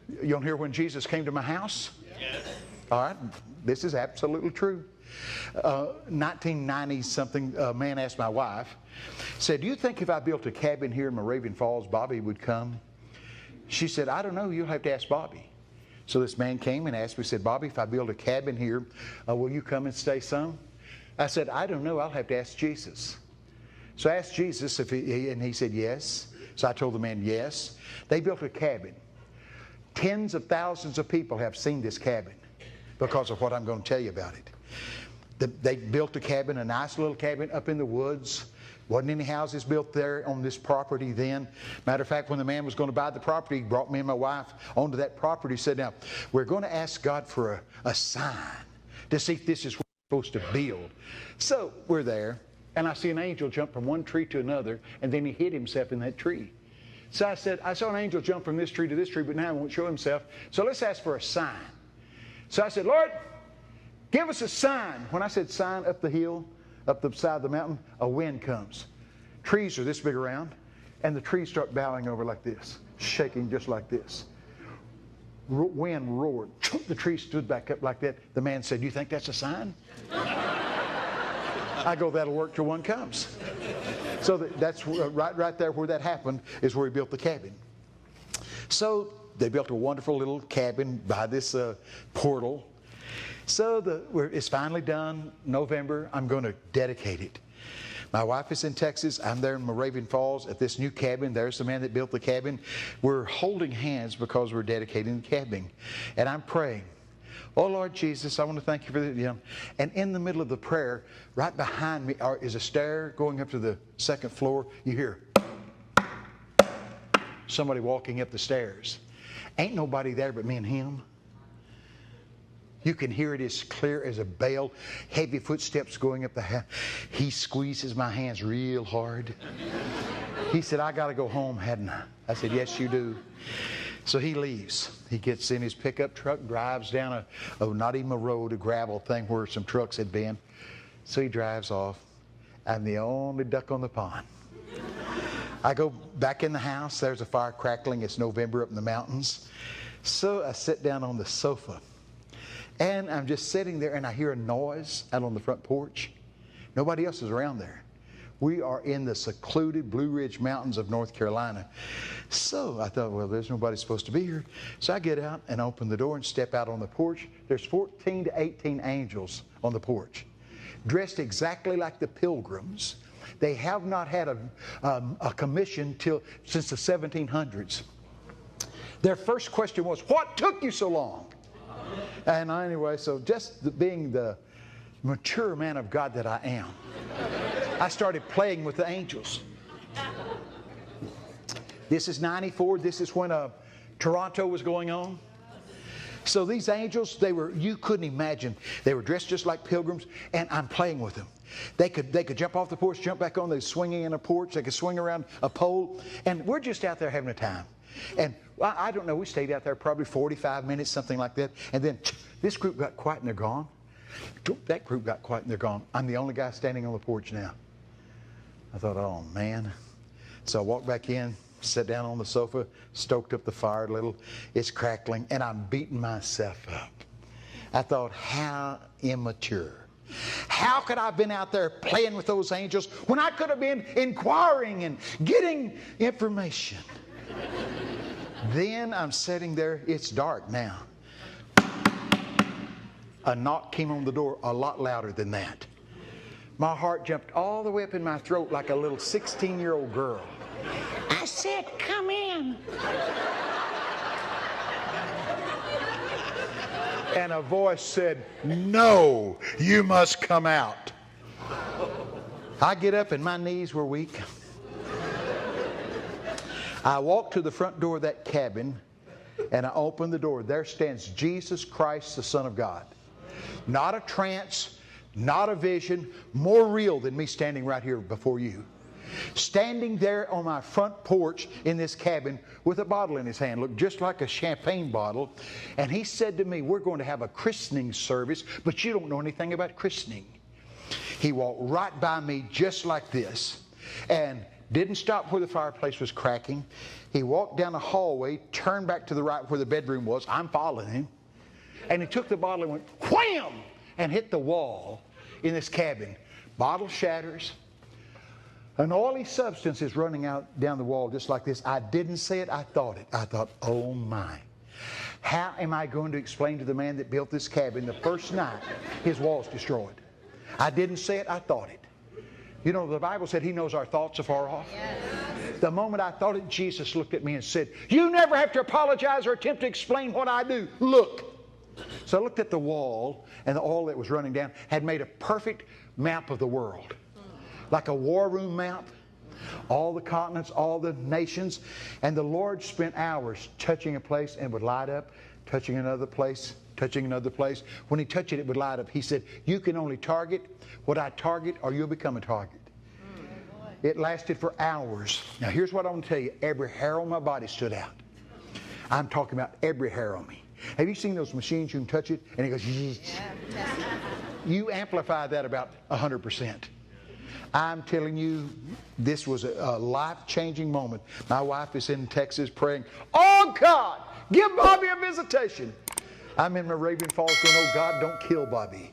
You want to hear when Jesus came to my house? Yes. All right, this is absolutely true. 1990 something, a man asked my wife, said, "Do you think if I built a cabin here in Moravian Falls, Bobby would come?" She said, "I don't know, you'll have to ask Bobby." So this man came and asked me, said, "Bobby, if I build a cabin here, will you come and stay some?" I said, "I don't know, I'll have to ask Jesus." So I asked Jesus if and he said yes. So I told the man yes. They built a cabin. Tens of thousands of people have seen this cabin because of what I'm going to tell you about it. They built a cabin, a nice little cabin up in the woods. Wasn't any houses built there on this property then. Matter of fact, when the man was going to buy the property, he brought me and my wife onto that property. He said, "Now, we're going to ask God for a sign to see if this is what we're supposed to build." So we're there, and I see an angel jump from one tree to another, and then he hid himself in that tree. So I said, "I saw an angel jump from this tree to this tree, but now he won't show himself. So let's ask for a sign." So I said, "Lord, give us a sign." When I said sign, up the hill, up the side of the mountain, a wind comes. Trees are this big around, and the trees start bowing over like this, shaking just like this. Wind roared. The tree stood back up like that. The man said, "You think that's a sign?" I go, "That'll work till one comes." So that's right there where that happened is where he built the cabin. So they built a wonderful little cabin by this portal. So it's finally done. November, I'm going to dedicate it. My wife is in Texas. I'm there in Moravian Falls at this new cabin. There's the man that built the cabin. We're holding hands because we're dedicating the cabin. And I'm praying, "Oh, Lord Jesus, I want to thank you for this." And in the middle of the prayer, right behind me is a stair going up to the second floor. You hear somebody walking up the stairs. Ain't nobody there but me and him. You can hear it as clear as a bell. Heavy footsteps going up the house. He squeezes my hands real hard. He said, "I got to go home, hadn't I?" I said, "Yes, you do." So he leaves. He gets in his pickup truck, drives down not even a road, a gravel thing where some trucks had been. So he drives off. I'm the only duck on the pond. I go back in the house. There's a fire crackling. It's November up in the mountains. So I sit down on the sofa. And I'm just sitting there, and I hear a noise out on the front porch. Nobody else is around there. We are in the secluded Blue Ridge Mountains of North Carolina. So I thought, well, there's nobody supposed to be here. So I get out and open the door and step out on the porch. There's 14 to 18 angels on the porch, dressed exactly like the pilgrims. They have not had a commission since the 1700s. Their first question was, "What took you so long?" And anyway, so just being the mature man of God that I am, I started playing with the angels. This is 94. This is when Toronto was going on. So these angels, you couldn't imagine. They were dressed just like pilgrims, and I'm playing with them. They could jump off the porch, jump back on. They're swinging in a porch. They could swing around a pole. And we're just out there having a time. And I don't know, we stayed out there probably 45 minutes, something like that. And then this group got quiet and they're gone. That group got quiet and they're gone. I'm the only guy standing on the porch now. I thought, oh man. So I walked back in, sat down on the sofa, stoked up the fire a little. It's crackling and I'm beating myself up. I thought, how immature. How could I have been out there playing with those angels when I could have been inquiring and getting information? Then I'm sitting there, it's dark now. A knock came on the door a lot louder than that. My heart jumped all the way up in my throat like a little 16-year-old girl. I said, "Come in." And a voice said, "No, you must come out." I get up and my knees were weak. I walked to the front door of that cabin and I opened the door. There stands Jesus Christ, the Son of God. Not a trance, not a vision, more real than me standing right here before you. Standing there on my front porch in this cabin with a bottle in his hand, looked just like a champagne bottle. And he said to me, "We're going to have a christening service, but you don't know anything about christening." He walked right by me just like this and didn't stop where the fireplace was cracking. He walked down the hallway, turned back to the right where the bedroom was. I'm following him. And he took the bottle and went wham! And hit the wall in this cabin. Bottle shatters. An oily substance is running out down the wall just like this. I didn't say it, I thought it. I thought, oh my. How am I going to explain to the man that built this cabin the first night his wall's destroyed? I didn't say it, I thought it. You know, the Bible said He knows our thoughts afar off. Yes. The moment I thought it, Jesus looked at me and said, you never have to apologize or attempt to explain what I do. Look. So I looked at the wall, and the oil that was running down had made a perfect map of the world. Like a war room map. All the continents, all the nations. And the Lord spent hours touching a place and would light up, touching another place, touching another place. When He touched it, it would light up. He said, you can only target what I target or you'll become a target. It lasted for hours. Now here's what I want to tell you. Every hair on my body stood out. I'm talking about every hair on me. Have you seen those machines you can touch it and it goes, you amplify that about 100%. I'm telling you, this was a life-changing moment. My wife is in Texas praying, oh God, give Bobby a visitation. I'm in Moravian Falls going, oh God, don't kill Bobby.